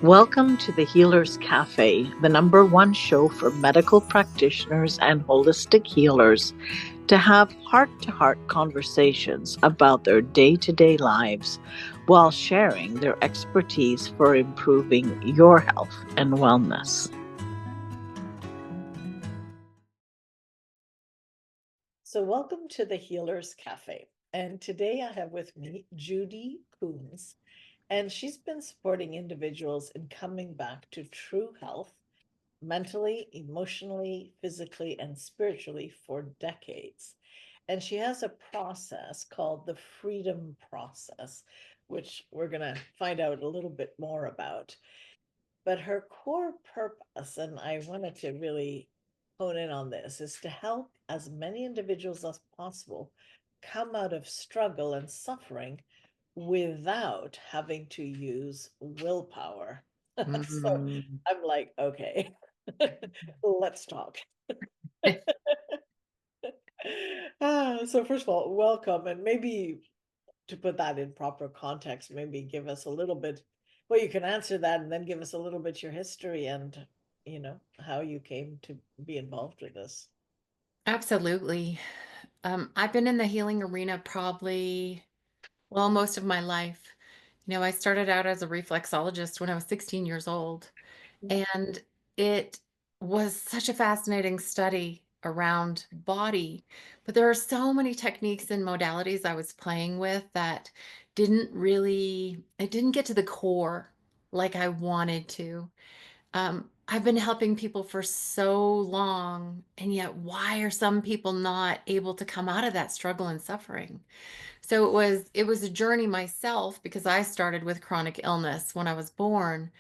Welcome to the Healers Café, the #1 show for medical practitioners and holistic healers to have heart-to-heart conversations about their day-to-day lives while sharing their expertise for improving your health and wellness. So welcome to the Healers Cafe. And today I have with me Judy Koons, and she's been supporting individuals in coming back to true health mentally, emotionally, physically, and spiritually for decades. And she has a process called the freedom process, which we're going to find out a little bit more about. But her core purpose, and I wanted to really hone in on this, is to help as many individuals as possible come out of struggle and suffering without having to use willpower. So Mm. I'm like, okay, let's talk. So first of all, welcome, and maybe to put that in proper context, maybe give us a little bit, well, you can answer that and then give us a little bit your history and, how you came to be involved with this. Absolutely. I've been in the healing arena probably, well, most of my life. I started out as a reflexologist when I was 16 years old, and it was such a fascinating study around body. But there are so many techniques and modalities I was playing with that it didn't get to the core like I wanted to. I've been helping people for so long, and yet why are some people not able to come out of that struggle and suffering? So it was a journey myself because I started with chronic illness when I was born,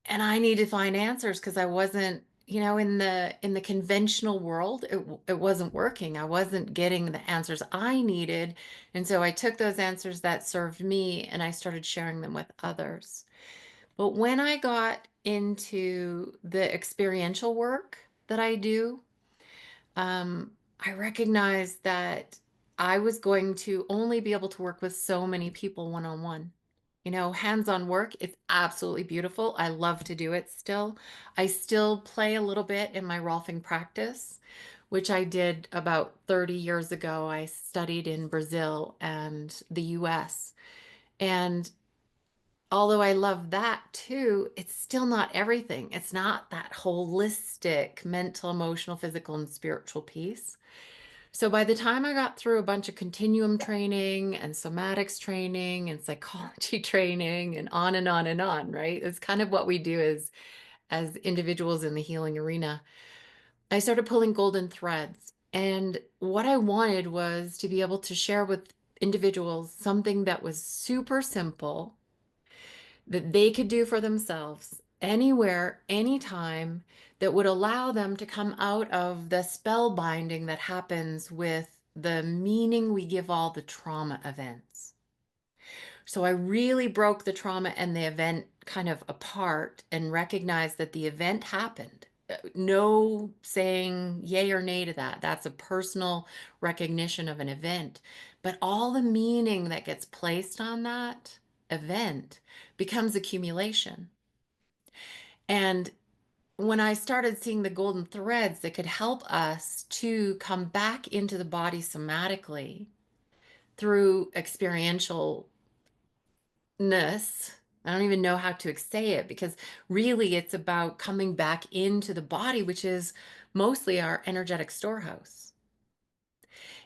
and I needed to find answers because I wasn't, in the conventional world, it wasn't working. I wasn't getting the answers I needed, and so I took those answers that served me and I started sharing them with others. But when I got into the experiential work that I do, I recognized that I was going to only be able to work with so many people one on one. Hands-on work, it's absolutely beautiful. I love to do it still. I still play a little bit in my Rolfing practice, which I did about 30 years ago. I studied in Brazil and the US. And although I love that too, it's still not everything. It's not that holistic mental, emotional, physical, and spiritual piece. So by the time I got through a bunch of continuum training and somatics training and psychology training and on and on and on, right? It's kind of what we do as individuals in the healing arena. I started pulling golden threads. And what I wanted was to be able to share with individuals something that was super simple that they could do for themselves anywhere, anytime, that would allow them to come out of the spell binding that happens with the meaning we give all the trauma events. So I really broke the trauma and the event kind of apart and recognized that the event happened. No saying yay or nay to that. That's a personal recognition of an event. But all the meaning that gets placed on that event becomes accumulation. And when I started seeing the golden threads that could help us to come back into the body somatically through experiential ness. I don't even know how to say it because really it's about coming back into the body, which is mostly our energetic storehouse.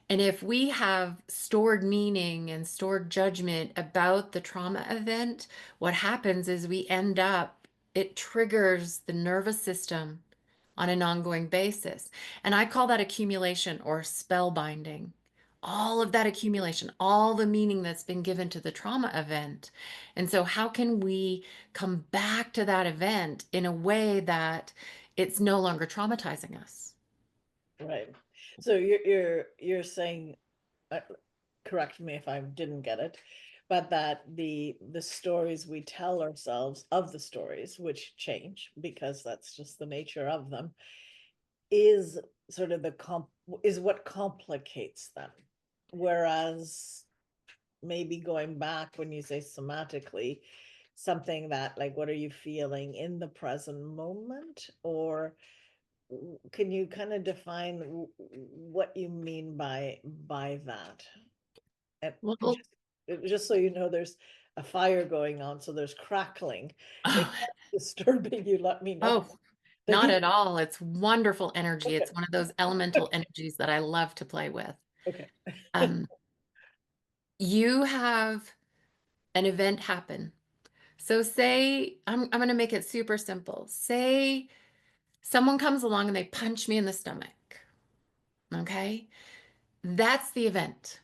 And if we have stored meaning and stored judgment about the trauma event, what happens is we end up, it triggers the nervous system on an ongoing basis. And I call that accumulation or spell binding. All of that accumulation, all the meaning that's been given to the trauma event. And so, how can we come back to that event in a way that it's no longer traumatizing us? Right. So you're saying, uh, correct me if I didn't get it, but that the stories we tell ourselves of the stories, which change because that's just the nature of them, is sort of is what complicates them. Whereas maybe going back when you say somatically, something that, like, what are you feeling in the present moment? Or can you kind of define what you mean by that? And Well, just so you know, there's a fire going on, so there's crackling. If that's disturbing you, let me know. oh, The not heat. at all. It's wonderful energy. Okay. It's one of those elemental energies that I love to play with. Okay. Um, you have an event happen. So say I'm going to make it super simple. Say someone comes along and they punch me in the stomach. Okay? That's the event.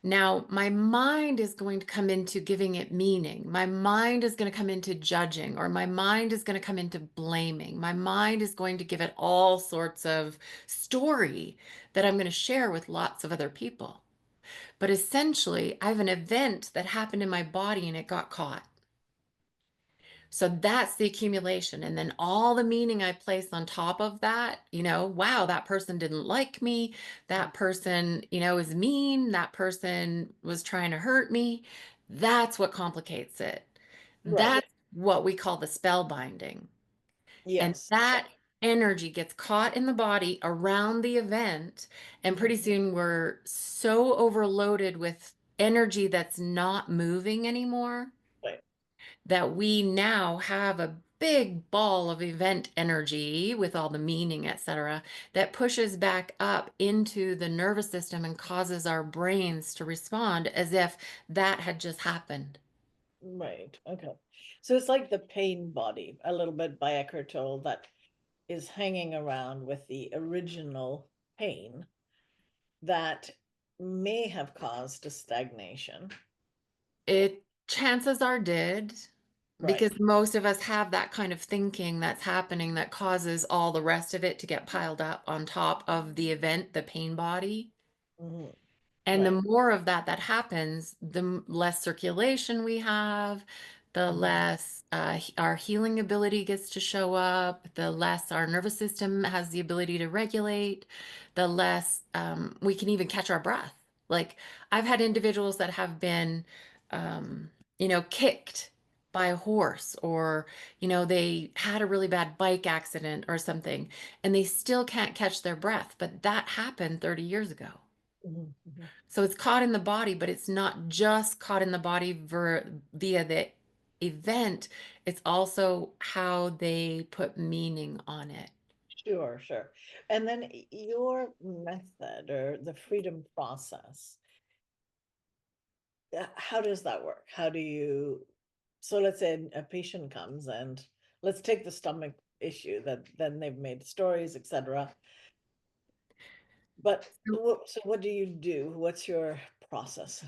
Now, my mind is going to come into giving it meaning. My mind is going to come into judging, or my mind is going to come into blaming. My mind is going to give it all sorts of story that I'm going to share with lots of other people. But essentially, I have an event that happened in my body and it got caught. So that's the accumulation. And then all the meaning I place on top of that, wow, that person didn't like me. That person, is mean. That person was trying to hurt me. That's what complicates it. Right. That's what we call the spell binding. And Yes. that energy gets caught in the body around the event. And Mhm. pretty soon we're so overloaded with energy that's not moving anymore Right. that we now have a big ball of event energy with all the meaning, etc., that pushes back up into the nervous system and causes our brains to respond as if that had just happened. Right. Okay. So it's like the pain body, a little bit by Eckhart Tolle, that is hanging around with the original pain that may have caused a stagnation. It chances are did, Right. because most of us have that kind of thinking that's happening that causes all the rest of it to get piled up on top of the event, the pain body. Hmm. And the Right. more of that happens, the less circulation we have, the Mhm. less our healing ability gets to show up, the less our nervous system has the ability to regulate, the less we can even catch our breath. Like I've had individuals that have been, kicked by a horse, or, they had a really bad bike accident or something, and they still can't catch their breath. But that happened 30 years ago. Mhm. Mhm. So it's caught in the body, but it's not just caught in the body via the event. It's also how they put meaning on it. Sure, sure. And then your method or the freedom process, how does that work? How do you, so let's say a patient comes and let's take the stomach issue that then they've made stories, etc. But So so what do you do? What's your process?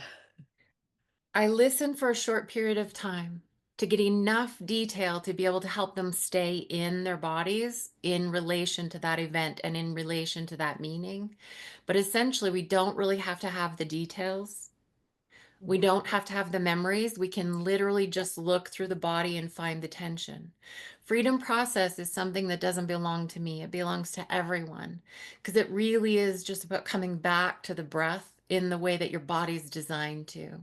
I listen for a short period of time to get enough detail to be able to help them stay in their bodies in relation to that event and in relation to that meaning. But essentially, we don't really have to have the details. We Mhm. don't have to have the memories. We can literally just look through the body and find the tension. Freedom process is something that doesn't belong to me. It belongs to everyone because it really is just about coming back to the breath in the way that your body's designed to.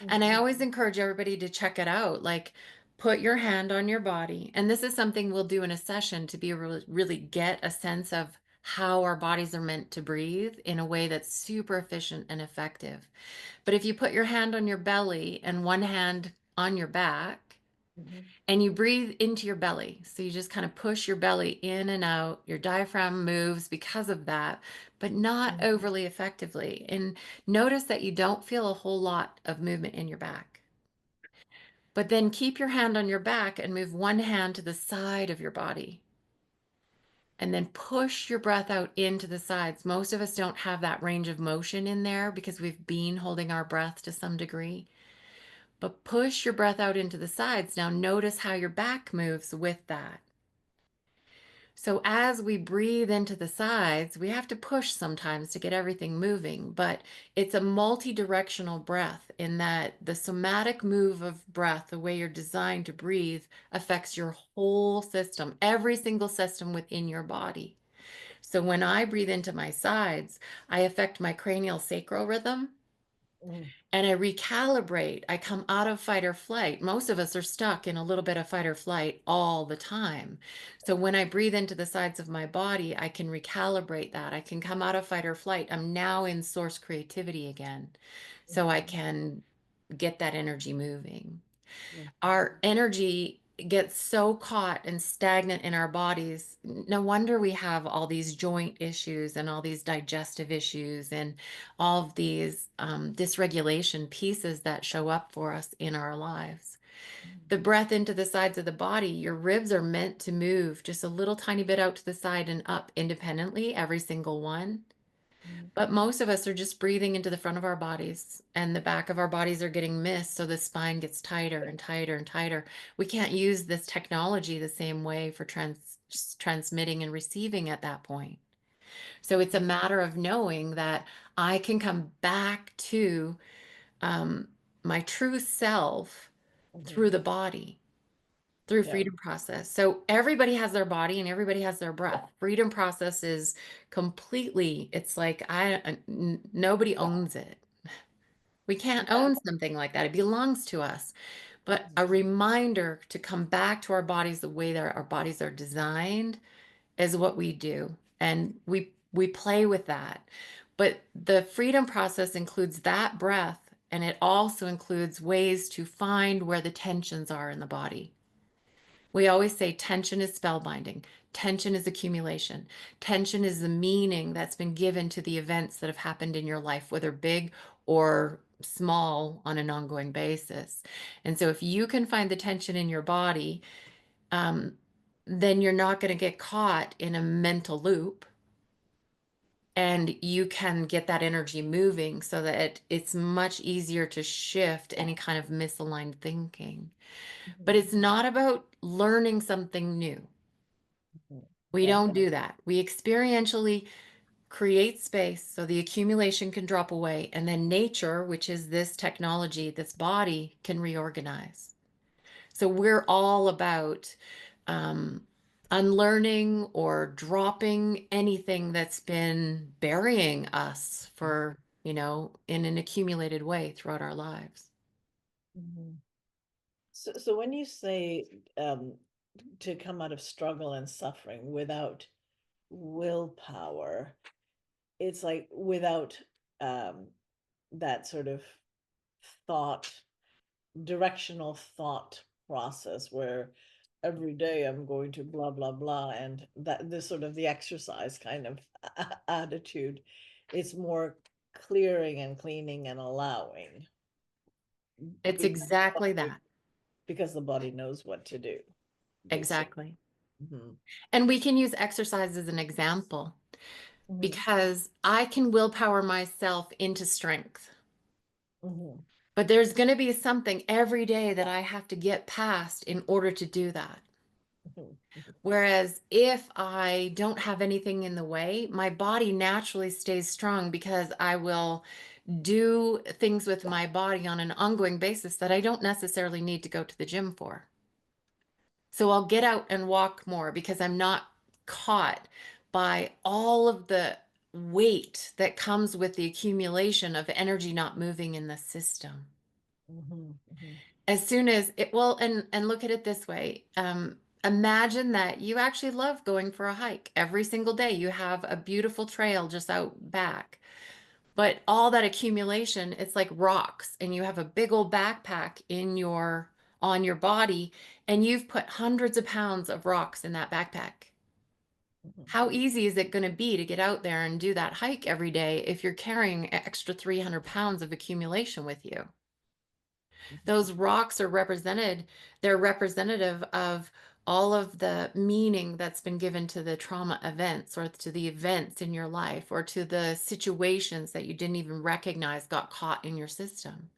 And I Mhm. always encourage everybody to check it out. Like, put your hand on your body. And this is something we'll do in a session to be really get a sense of how our bodies are meant to breathe in a way that's super efficient and effective. But if you put your hand on your belly and one hand on your back, Mhm. and you breathe into your belly, so you just kind of push your belly in and out, your diaphragm moves because of that, but not Mhm. overly effectively. And notice that you don't feel a whole lot of movement in your back. But then keep your hand on your back and move one hand to the side of your body. And then push your breath out into the sides. Most of us don't have that range of motion in there because we've been holding our breath to some degree. But push your breath out into the sides. Now notice how your back moves with that. So as we breathe into the sides, we have to push sometimes to get everything moving, but it's a multi-directional breath in that the somatic move of breath, the way you're designed to breathe, affects your whole system, every single system within your body. So when I breathe into my sides, I affect my cranial sacral rhythm. Mhm. and I recalibrate. I come out of fight or flight. Most of us are stuck in a little bit of fight or flight all the time. So when I breathe into the sides of my body, I can recalibrate that. I can come out of fight or flight. I'm now in source creativity again. So I Mhm. can get that energy moving. Our Mhm. energy gets so caught and stagnant in our bodies. No wonder we have all these joint issues and all these digestive issues and all of these dysregulation pieces that show up for us in our lives. The breath into the sides of the body, your ribs are meant to move just a little tiny bit out to the side and up independently, every single one. Mhm. But most of us are just breathing into the front of our bodies, and the back of our bodies are getting missed. So the spine gets tighter and tighter and tighter. We can't use this technology the same way for transmitting and receiving at that point. So it's a matter of knowing that I can come back to um, my true self Mhm. through the body, through Yeah. freedom process. So everybody has their body and everybody has their breath. Freedom process is completely, it's like nobody owns it. We can't Yeah. own something like that. It belongs to us. But Mhm. a reminder to come back to our bodies the way that our bodies are designed is what we do. And we play with that. But the freedom process includes that breath, and it also includes ways to find where the tensions are in the body. We always say tension is spellbinding. Tension is accumulation. Tension is the meaning that's been given to the events that have happened in your life, whether big or small on an ongoing basis. And so if you can find the tension in your body, um, then you're not going to get caught in a mental loop, and you can get that energy moving so that it's much easier to shift any kind of misaligned thinking. But Mhm. it's not about learning something new. Mhm. We Yeah. don't do that. We experientially create space so the accumulation can drop away, and then nature, which is this technology, this body, can reorganize. So we're all about um, unlearning or dropping anything that's been burying us for, in an accumulated way throughout our lives. Mhm. So when you say to come out of struggle and suffering without willpower, it's like without um, that sort of thought, directional thought process where every day I'm going to blah blah blah, and that this sort of the exercise kind of attitude. It's more clearing and cleaning and allowing It's because exactly that. because the body knows what to do, basically. Exactly. Hmm. And we can use exercise as an example Hmm. because I can willpower myself into strength. Hmm. But there's going to be something every day that I have to get past in order to do that. Hmm. Whereas if I don't have anything in the way, my body naturally stays strong because I will do things with my body on an ongoing basis that I don't necessarily need to go to the gym for. So I'll get out and walk more because I'm not caught by all of the weight that comes with the accumulation of energy not moving in the system. Hmm. Hmm. As soon as it, well, and look at it this way. Imagine that you actually love going for a hike every single day. You have a beautiful trail just out back. But all that accumulation, it's like rocks, and you have a big old backpack on your body, and you've put hundreds of pounds of rocks in that backpack. How easy is it going to be to get out there and do that hike every day if you're carrying an extra 300 pounds of accumulation with you? Those rocks are represented, they're representative of all of the meaning that's been given to the trauma events or to the events in your life or to the situations that you didn't even recognize got caught in your system.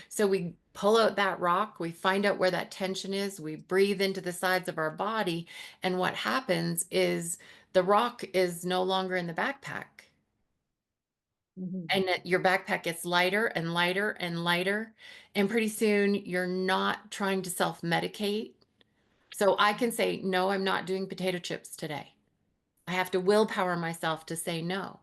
So we pull out that rock, we find out where that tension is, we breathe into the sides of our body, and what happens is the rock is no longer in the backpack. Hmm. And that your backpack gets lighter and lighter and lighter. And pretty soon you're not trying to self-medicate. So I can say, no, I'm not doing potato chips today. I have to willpower myself to say no.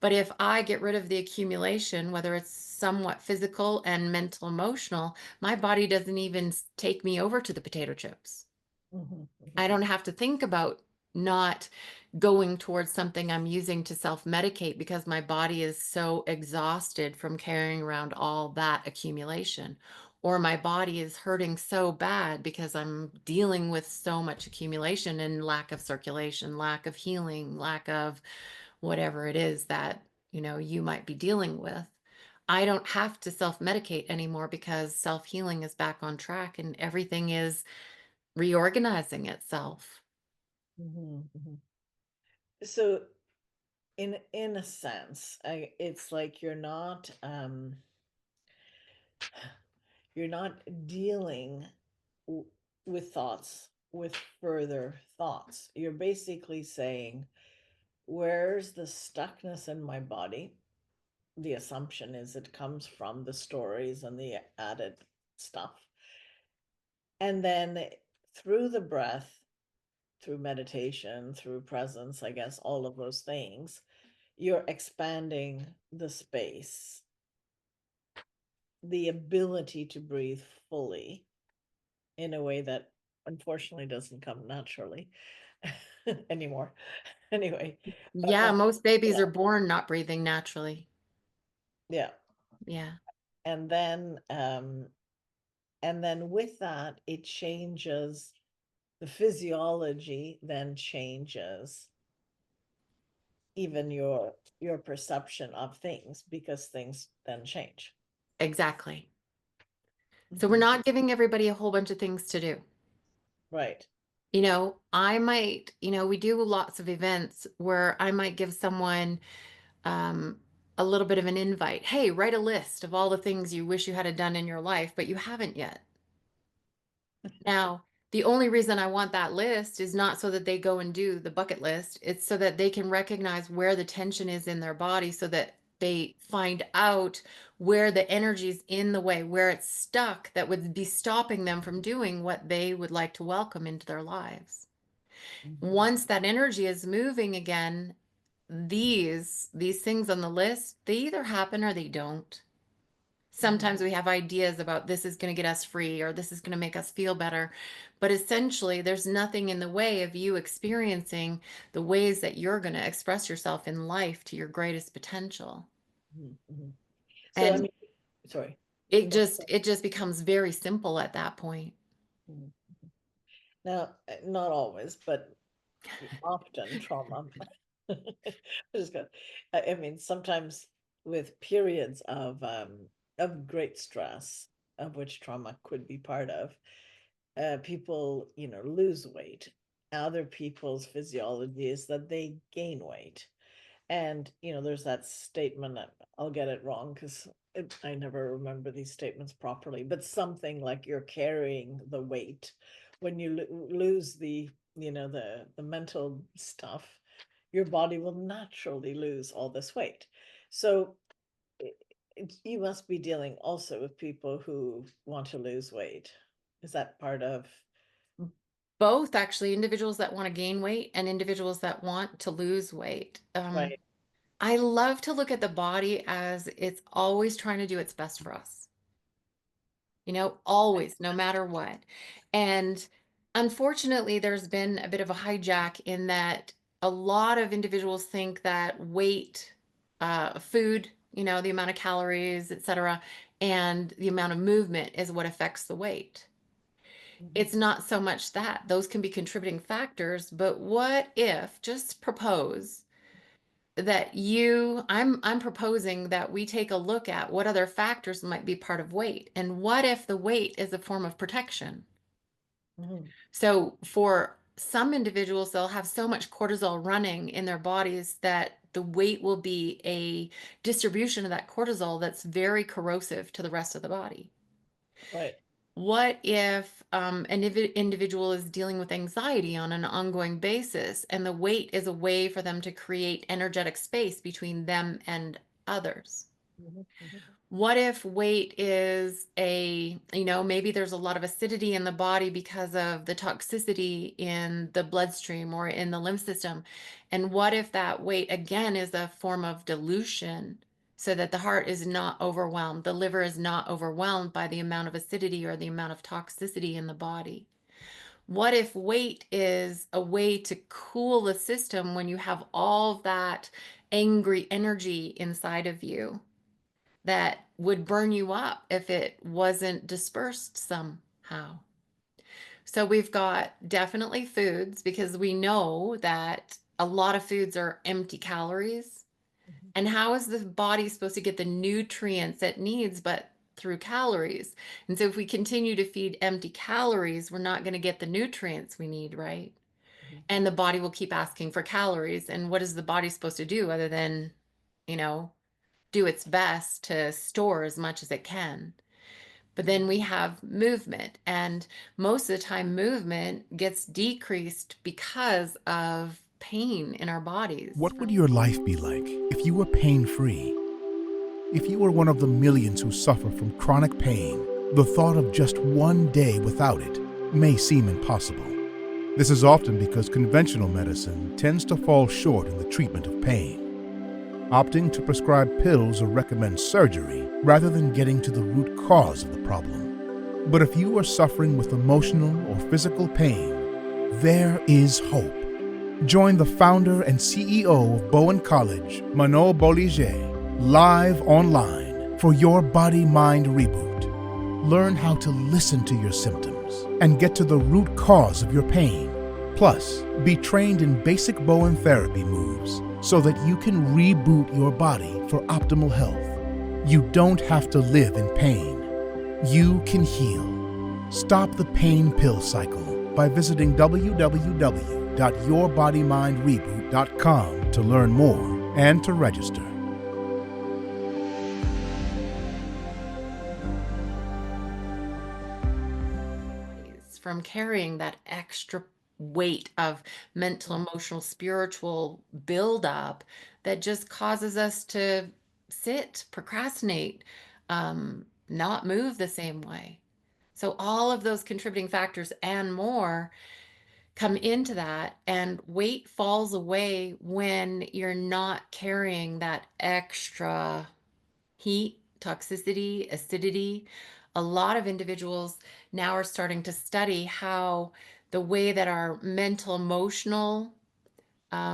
But if I get rid of the accumulation, whether it's somewhat physical and mental, emotional, my body doesn't even take me over to the potato chips. Mhm, mhm, I don't have to think about not going towards something I'm using to self-medicate because my body is so exhausted from carrying around all that accumulation. Or my body is hurting so bad because I'm dealing with so much accumulation and lack of circulation, lack of healing, lack of whatever it is that, you might be dealing with. I don't have to self-medicate anymore because self-healing is back on track and everything is reorganizing itself. mhm, mhm. So in a sense, it's like you're not dealing w- with thoughts with further thoughts. You're basically saying, where's the stuckness in my body? The assumption is it comes from the stories and the added stuff. And then through the breath, through meditation, through presence, I guess, all of those things, you're expanding the space, the ability to breathe fully in a way that unfortunately doesn't come naturally anymore. Anyway, but Yeah, most babies yeah, are born not breathing naturally. yeah. Yeah, And then with that, it changes the physiology, then changes even your perception of things because things then change. exactly. So we're Mhm. not giving everybody a whole bunch of things to do. Right. I might, we do lots of events where I might give someone um, a little bit of an invite. Hey, write a list of all the things you wish you had done in your life, but you haven't yet. Now, the only reason I want that list is not so that they go and do the bucket list. It's so that they can recognize where the tension is in their body so that they find out where the energy's in the way, where it's stuck that would be stopping them from doing what they would like to welcome into their lives. Mhm. Once that energy is moving again, these things on the list, they either happen or they don't. Mhm. Sometimes we have ideas about this is going to get us free or this is going to make us feel better. But essentially, there's nothing in the way of you experiencing the ways that you're going to express yourself in life to your greatest potential. Mhm. Mhm. So I And mean, sorry. Go. it just becomes very simple at that point. Mhm. Now, not always, but often trauma. Just good. I mean, sometimes with periods of great stress, of which trauma could be part of, people, lose weight. Other people's physiology is that they gain weight. And, there's that statement, I'll get it wrong because I never remember these statements properly, but something like you're carrying the weight. When you lose the mental stuff, your body will naturally lose all this weight. So you must be dealing also with people who want to lose weight. Is that part of, Both actually, individuals that want to gain weight and individuals that want to lose weight. right? I love to look at the body as it's always trying to do its best for us. Always, no matter what. And unfortunately, there's been a bit of a hijack in that a lot of individuals think that weight, food, the amount of calories, etc., and the amount of movement is what affects the weight. Mhm. It's not so much that. Those can be contributing factors, but what if, just propose that I'm proposing that we take a look at what other factors might be part of weight and what if the weight is a form of protection. Mhm. So for some individuals they'll have so much cortisol running in their bodies that the weight will be a distribution of that cortisol that's very corrosive to the rest of the body. Right. What if an individual is dealing with anxiety on an ongoing basis and the weight is a way for them to create energetic space between them and others? Mhm. Mhm. What if weight is maybe there's a lot of acidity in the body because of the toxicity in the bloodstream or in the lymph system? And what if that weight, again, is a form of dilution so that the heart is not overwhelmed, the liver is not overwhelmed by the amount of acidity or the amount of toxicity in the body? What if weight is a way to cool the system when you have all that angry energy inside of you that would burn you up if it wasn't dispersed somehow? So we've got definitely foods, because we know that a lot of foods are empty calories. Mhm. And how is the body supposed to get the nutrients it needs but through calories? And so if we continue to feed empty calories, we're not going to get the nutrients we need, right? Mhm. And the body will keep asking for calories. And what is the body supposed to do other than, you know, do its best to store as much as it can? But then we have movement, and most of the time, movement gets decreased because of pain in our bodies. What would your life be like if you were pain-free? If you were one of the millions who suffer from chronic pain, the thought of just one day without it may seem impossible. This is often because conventional medicine tends to fall short in the treatment of pain, opting to prescribe pills or recommend surgery rather than getting to the root cause of the problem. But if you are suffering with emotional or physical pain, there is hope. Join the founder and CEO of Bowen College, Manon Bolliger, live online for your body-mind reboot. Learn how to listen to your symptoms and get to the root cause of your pain. Plus, be trained in basic Bowen therapy moves so that you can reboot your body for optimal health. You don't have to live in pain. You can heal. Stop the pain pill cycle by visiting www.yourbodymindreboot.com to learn more and to register. From carrying that extra weight of mental, emotional, spiritual buildup that just causes us to sit, procrastinate, not move the same way. So all of those contributing factors and more come into that, and weight falls away when you're not carrying that extra heat, toxicity, acidity. A lot of individuals now are starting to study how the way that our mental, emotional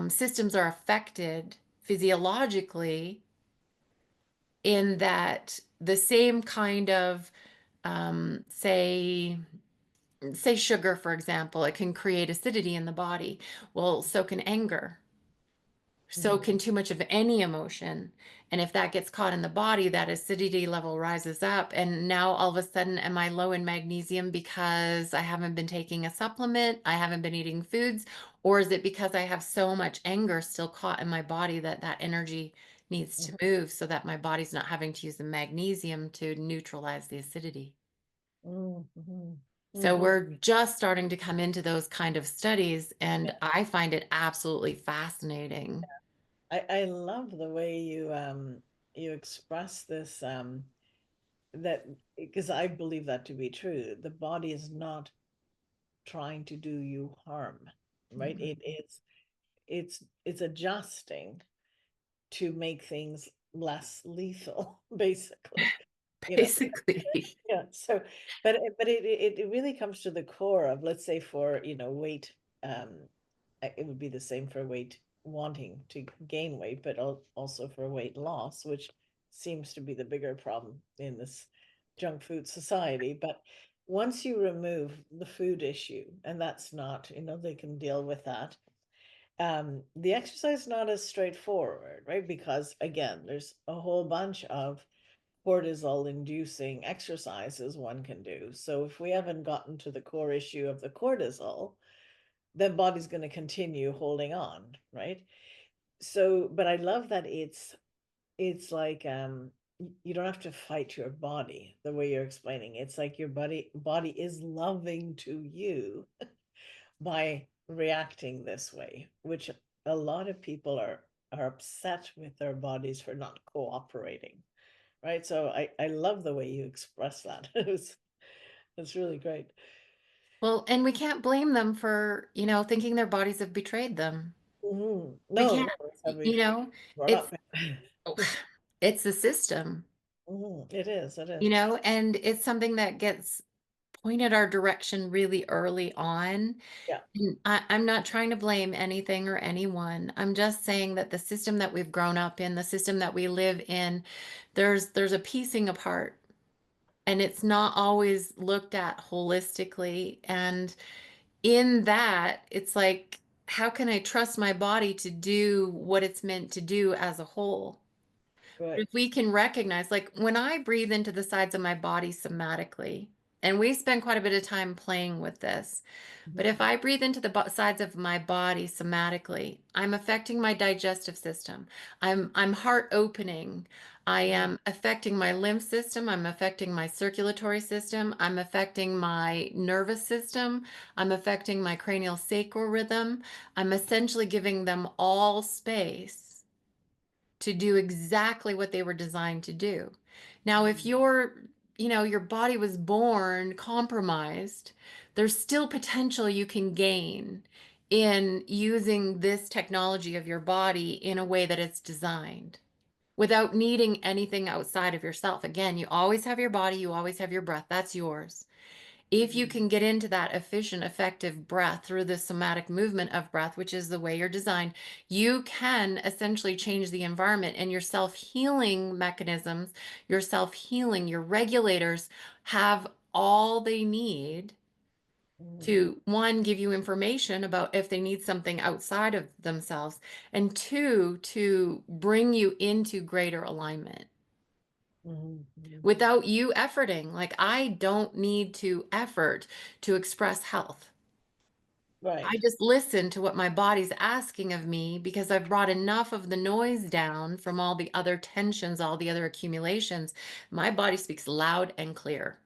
systems are affected physiologically, in that the same kind of say sugar, for example, it can create acidity in the body. Well, so can anger. So Mhm. can too much of any emotion. And if that gets caught in the body, that acidity level rises up. And now all of a sudden, am I low in magnesium because I haven't been taking a supplement? I haven't been eating foods? Or is it because I have so much anger still caught in my body that that energy needs to move so that my body's not having to use the magnesium to neutralize the acidity? Mhm. Mhm. So Mhm. we're just starting to come into those kind of studies, Yeah. and I find it absolutely fascinating. I love the way you express this that because I believe that to be true. The body is not trying to do you harm, right? Mhm. It's adjusting to make things less lethal, basically. You know, Basically. yeah. So, but it really comes to the core of, let's say, for weight. It would be the same for weight wanting to gain weight, but also for weight loss, which seems to be the bigger problem in this junk food society. But once you remove the food issue, and that's not, they can deal with that. The exercise is not as straightforward, right? Because again, there's a whole bunch of cortisol inducing exercises one can do. So if we haven't gotten to the core issue of the cortisol, then body's going to continue holding on, right? So, but I love that it's like you don't have to fight your body the way you're explaining. It's like your body is loving to you by reacting this way, which a lot of people are upset with their bodies for not cooperating, right? So I love the way you express that. It's really great. Well, and we can't blame them for, thinking their bodies have betrayed them. We No, can't, no, that's how you we've know, grown it's up. it's the system, It is, it is. and it's something that gets pointed our direction really early on. Yeah. And I'm not trying to blame anything or anyone. I'm just saying that the system that we've grown up in, the system that we live in, there's a piecing apart, and it's not always looked at holistically. And in that, it's like, how can I trust my body to do what it's meant to do as a whole? Right. If we can recognize, like when I breathe into the sides of my body somatically, and we spend quite a bit of time playing with this, but Mhm. if I breathe into the sides of my body somatically, I'm affecting my digestive system. I'm heart opening. I Mhm. am affecting my lymph system. I'm affecting my circulatory system. I'm affecting my nervous system. I'm affecting my cranial sacral rhythm. I'm essentially giving them all space to do exactly what they were designed to do. Now, if Mhm. your body was born compromised, there's still potential you can gain in using this technology of your body in a way that it's designed without needing anything outside of yourself. Again, you always have your body, you always have your breath. That's yours. If you Mhm. can get into that efficient, effective breath through the somatic movement of breath, which is the way you're designed, you can essentially change the environment, and your self-healing mechanisms, your self-healing, your regulators have all they need Mhm. to, one, give you information about if they need something outside of themselves, and two, to bring you into greater alignment Mhm. Mhm. without you efforting. Like, I don't need to effort to express health. I Right. just listen to what my body's asking of me because I've brought enough of the noise down from all the other tensions, all the other accumulations. My body speaks loud and clear.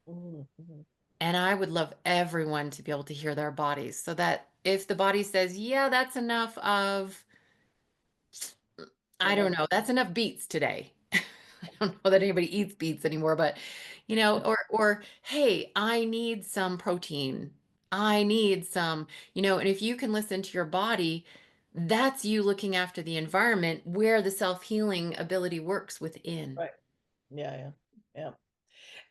Mhm. Mhm. And I would love everyone to be able to hear their bodies so that if the body says, yeah, that's enough of, I don't Whatever. know, that's enough beets today. I don't know that anybody eats beets anymore, but or hey, I need some protein. I need some, and if you can listen to your body, that's you looking after the environment where the self-healing ability works within. Right. Yeah, yeah.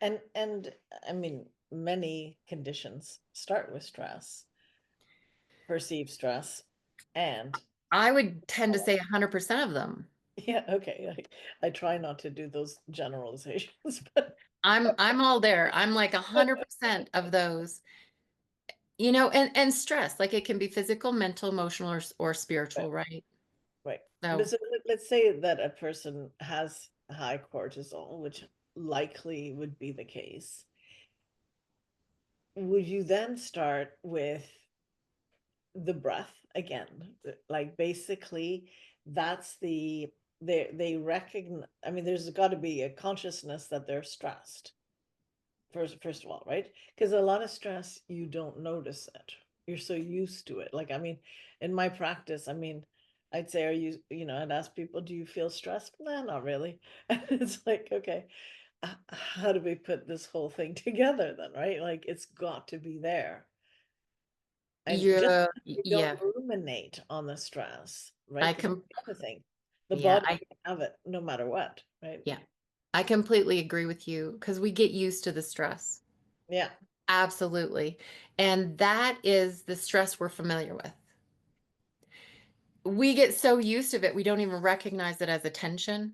Yeah. And I mean, many conditions start with stress, perceived stress, and I would tend to say 100% of them. yeah, okay. I try not to do those generalizations, but I'm all there. I'm like 100% of those, and stress, like it can be physical, mental, emotional, or right, spiritual, right? right. But So so let's say that a person has high cortisol, which likely would be the case. Would you then start with the breath again? Like basically, that's they recognize. I mean, there's got to be a consciousness that they're stressed. First of all, right? Because a lot of stress, you don't notice it. You're so used to it. Like, I mean, in my practice, I mean, I'd say, I'd ask people, do you feel stressed? Nah, not really. And it's like, okay, how do we put this whole thing together then, right? Like, it's got to be there. And just yeah, you don't yeah, ruminate on the stress, right? I Because can, that's the other thing. The yeah, body can have it no matter what, right? yeah. I completely agree with you because we get used to the stress. Yeah, Absolutely. And that is the stress we're familiar with. We get so used to it, we don't even recognize it as a tension.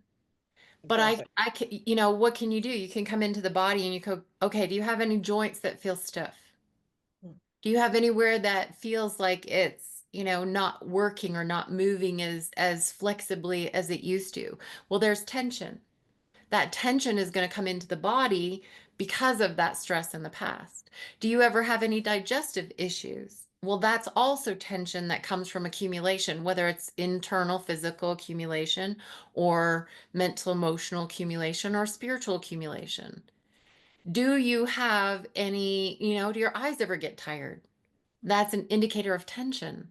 But exactly. I can, what can you do? You can come into the body and you go, okay, do you have any joints that feel stiff? Mm. Do you have anywhere that feels like it's, not working or not moving as flexibly as it used to? Well, there's tension. That tension is going to come into the body because of that stress in the past. Do you ever have any digestive issues? Well, that's also tension that comes from accumulation, whether it's internal physical accumulation or mental emotional accumulation or spiritual accumulation. Do you have any, do your eyes ever get tired? That's an indicator of tension.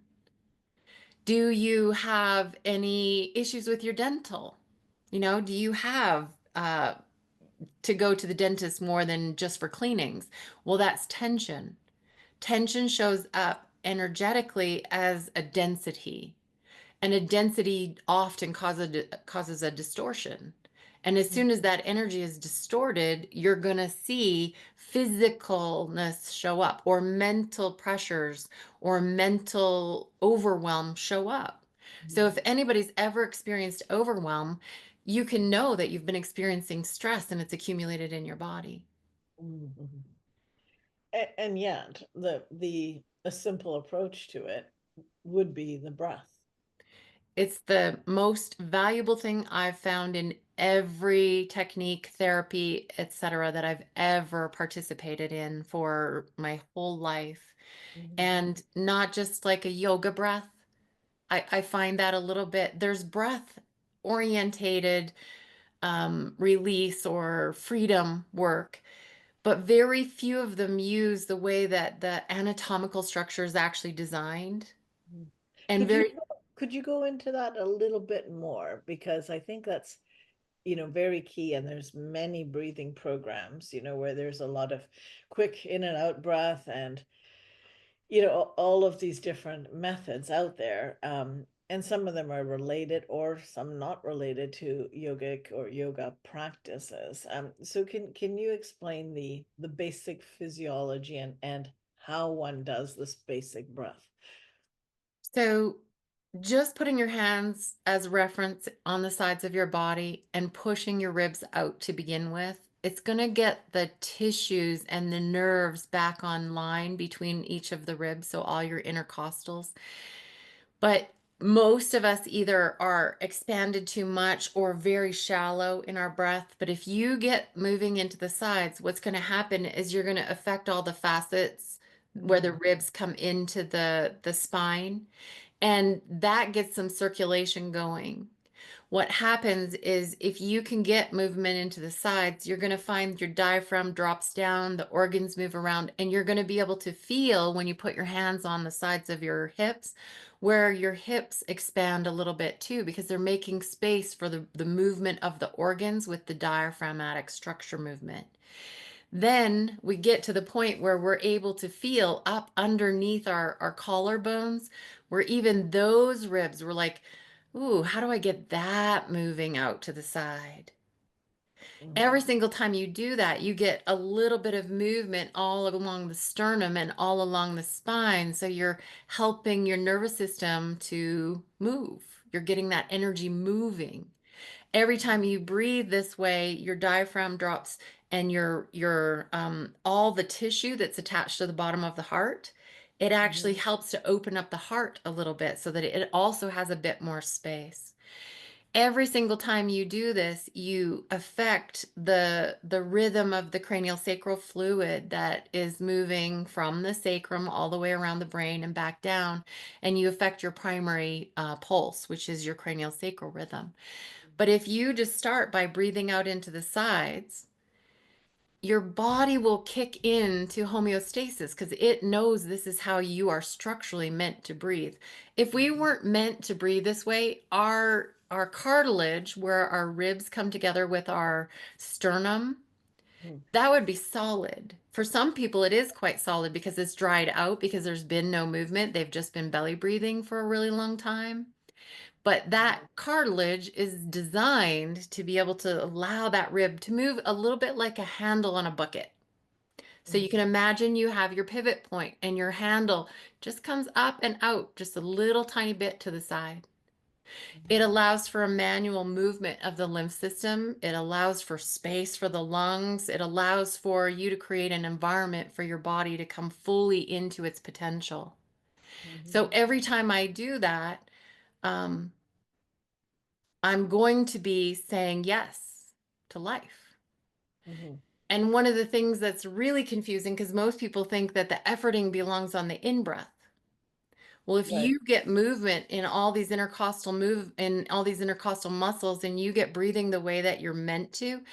Do you have any issues with your dental? Do you have uh, to go to the dentist more than just for cleanings. Well, that's tension. Tension shows up energetically as a density, and a density often causes a distortion. And as soon as that energy is distorted, you're going to see physicalness show up, or mental pressures or mental overwhelm show up. So if anybody's ever experienced overwhelm, you can know that you've been experiencing stress and it's accumulated in your body. Mhm. And yet, the a simple approach to it would be the breath. It's the most valuable thing I've found in every technique, therapy, etc., that I've ever participated in for my whole life. Mhm. And not just like a yoga breath. I find that a little bit, there's breath orientated release or freedom work, but very few of them use the way that the anatomical structure is actually designed. Mhm. And Could you very, could you go into that a little bit more? Because I think that's, very key. And there's many breathing programs, where there's a lot of quick in and out breath and, all of these different methods out there. And some of them are related or some not related to yogic or yoga practices. So can you explain the basic physiology and how one does this basic breath? so just putting your hands as reference on the sides of your body and pushing your ribs out to begin with, it's going to get the tissues and the nerves back online between each of the ribs, so all your intercostals. But most of us either are expanded too much or very shallow in our breath. But if you get moving into the sides, what's going to happen is you're going to affect all the facets where the Mhm. ribs come into the spine, and that gets some circulation going. What happens is if you can get movement into the sides, you're going to find your diaphragm drops down, the organs move around, and you're going to be able to feel when you put your hands on the sides of your hips, where your hips expand a little bit too, because they're making space for the movement of the organs with the diaphragmatic structure movement. Then we get to the point where we're able to feel up underneath our collarbones, where even those ribs were like, ooh, how do I get that moving out to the side? Mhm. Every single time you do that, you get a little bit of movement all along the sternum and all along the spine. So you're helping your nervous system to move. You're getting that energy moving. Every time you breathe this way, your diaphragm drops, and your all the tissue that's attached to the bottom of the heart, it actually Mhm. helps to open up the heart a little bit so that it also has a bit more space. Every single time you do this, you affect the rhythm of the cranial sacral fluid that is moving from the sacrum all the way around the brain and back down, and you affect your primary pulse, which is your cranial sacral rhythm. But if you just start by breathing out into the sides, your body will kick into homeostasis because it knows this is how you are structurally meant to breathe. If we weren't meant to breathe this way, our cartilage, where our ribs come together with our sternum, Mhm. that would be solid. For some people, it is quite solid because it's dried out because there's been no movement. They've just been belly breathing for a really long time. But that cartilage is designed to be able to allow that rib to move a little bit like a handle on a bucket. So you can Mhm. imagine you have your pivot point and your handle just comes up and out just a little tiny bit to the side. It allows for a manual movement of the lymph system. It allows for space for the lungs. It allows for you to create an environment for your body to come fully into its potential. Mhm. So every time I do that, um, I'm going to be saying yes to life. Mhm. And one of the things that's really confusing, because most people think that the efforting belongs on the in breath. Well, if Right. you get movement in all these intercostal muscles and you get breathing the way that you're meant to,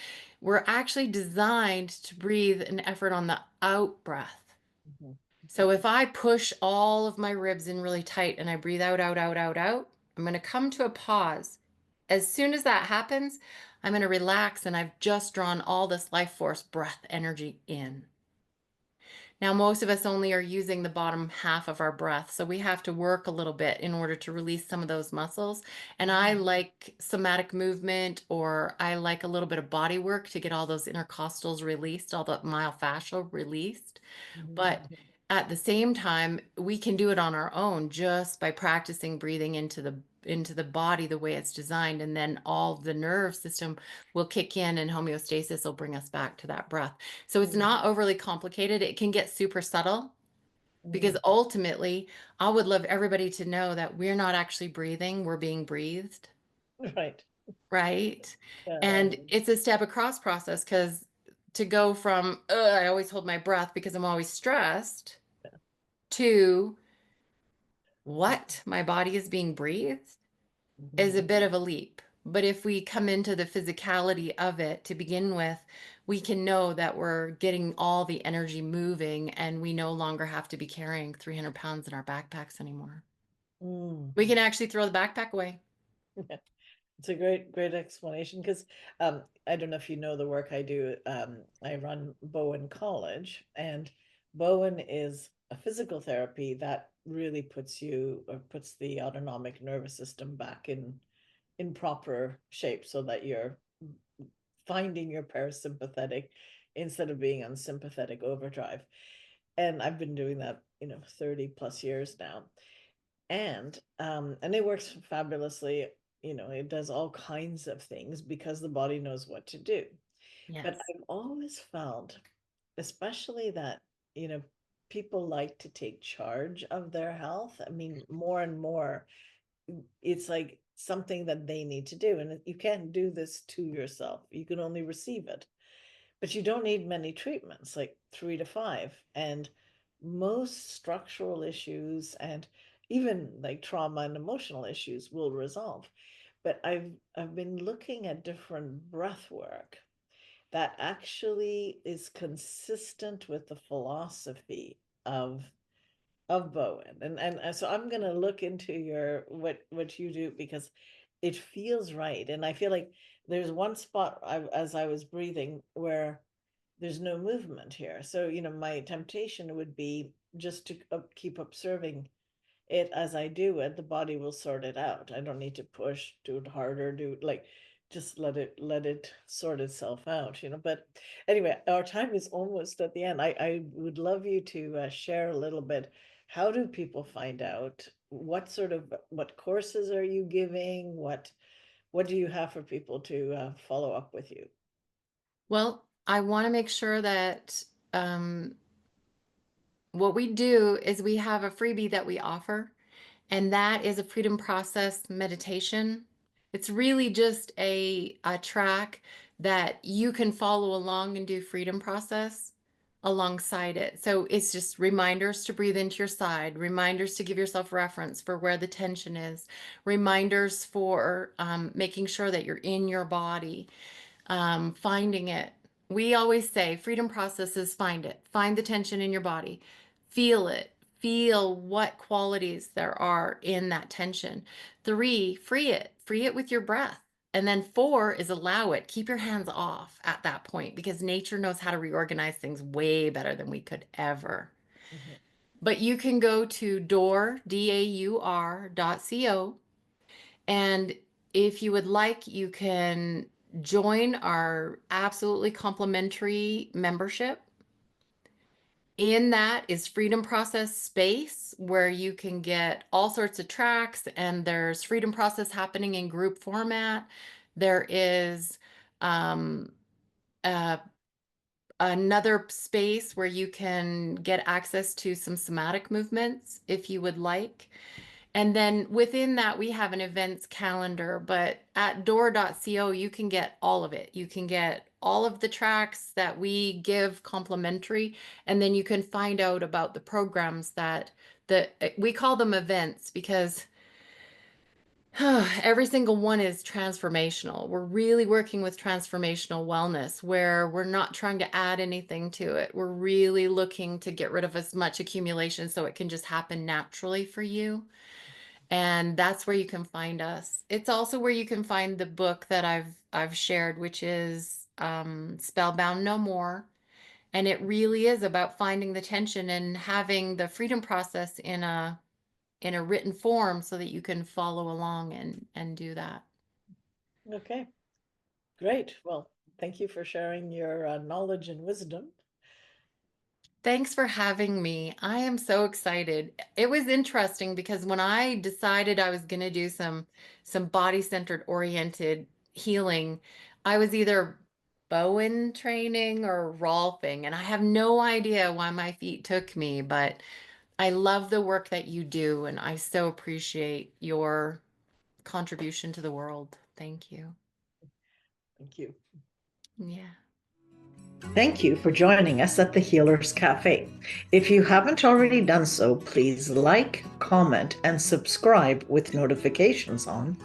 we're actually designed to breathe an effort on the out breath. Mhm. So if I push all of my ribs in really tight and I breathe out, out, out, out, out, I'm going to come to a pause. As soon as that happens, I'm going to relax, and I've just drawn all this life force breath energy in. Now, most of us only are using the bottom half of our breath, so we have to work a little bit in order to release some of those muscles. And I Mhm. like somatic movement, or I like a little bit of body work to get all those intercostals released, all the myofascial released. But Mhm. at the same time, we can do it on our own just by practicing breathing into the body the way it's designed, and then all the nerve system will kick in and homeostasis will bring us back to that breath. So it's Mhm. not overly complicated. It can get super subtle because Mhm. ultimately, I would love everybody to know that we're not actually breathing, we're being breathed, Right. right? Yeah. And it's a step across process, because to go from I always hold my breath because I'm always stressed, to what my body is being breathed is a Mhm. bit of a leap. But if we come into the physicality of it to begin with, we can know that we're getting all the energy moving, and we no longer have to be carrying 300 pounds in our backpacks anymore. Mm. We can actually throw the backpack away. It's a great explanation because I don't know if you know the work I do. I run Bowen College, and Bowen is a physical therapy that really puts you or puts the autonomic nervous system back in proper shape so that you're finding your parasympathetic instead of being on sympathetic overdrive. And I've been doing that, 30 plus years now. And it works fabulously. It does all kinds of things because the body knows what to do. But Yes. I've always found, especially that, you know, people like to take charge of their health. I mean, more and more, it's like something that they need to do. And you can't do this to yourself. You can only receive it. But you don't need many treatments, like 3 to 5. And most structural issues and even like trauma and emotional issues will resolve. But I've been looking at different breath work that actually is consistent with the philosophy of Bowen. And so I'm gonna look into your what you do because it feels right. And I feel like there's one spot as I was breathing where there's no movement here. So, my temptation would be just to keep observing it as I do it. The body will sort it out. I don't need to push, do it harder, do like just let it sort itself out, But anyway, our time is almost at the end. I would love you to share a little bit. How do people find out? What courses are you giving? What do you have for people to follow up with you? Well, I want to make sure that um, what we do is we have a freebie that we offer, and that is a freedom process meditation. It's really just a track that you can follow along and do freedom process alongside it. So it's just reminders to breathe into your side, reminders to give yourself reference for where the tension is, reminders for making sure that you're in your body, finding it. We always say freedom process is find it, find the tension in your body, feel it, feel what qualities there are in that tension. 3, free it with your breath. And then 4 is allow it, keep your hands off at that point, because nature knows how to reorganize things way better than we could ever. Mhm. But you can go to daur.co, and if you would like, you can join our absolutely complimentary membership. In that is Freedom Process Space, where you can get all sorts of tracks, and there's Freedom Process happening in group format. There is um, uh, another space where you can get access to some somatic movements if you would like. And then within that, we have an events calendar, but at door.co, you can get all of it. You can get all of the tracks that we give complimentary, and then you can find out about the programs that we call them events, because every single one is transformational. We're really working with transformational wellness, where we're not trying to add anything to it. We're really looking to get rid of as much accumulation so it can just happen naturally for you. And that's where you can find us. It's also where you can find the book that I've shared, which is Spellbound No More. And it really is about finding the tension and having the freedom process in a written form so that you can follow along and do that. Okay, great. Well, thank you for sharing your knowledge and wisdom. Thanks for having me. I am so excited. It was interesting because when I decided I was going to do some body-centered oriented healing, I was either Bowen training or Rolfing, and I have no idea why my feet took me, but I love the work that you do, and I so appreciate your contribution to the world. Thank you. Thank you. Yeah. Thank you for joining us at the Healers Café. If you haven't already done so, please like, comment, and subscribe with notifications on,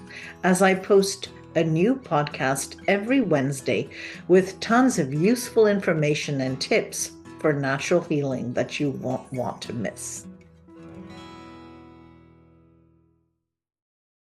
as I post a new podcast every Wednesday with tons of useful information and tips for natural healing that you won't want to miss.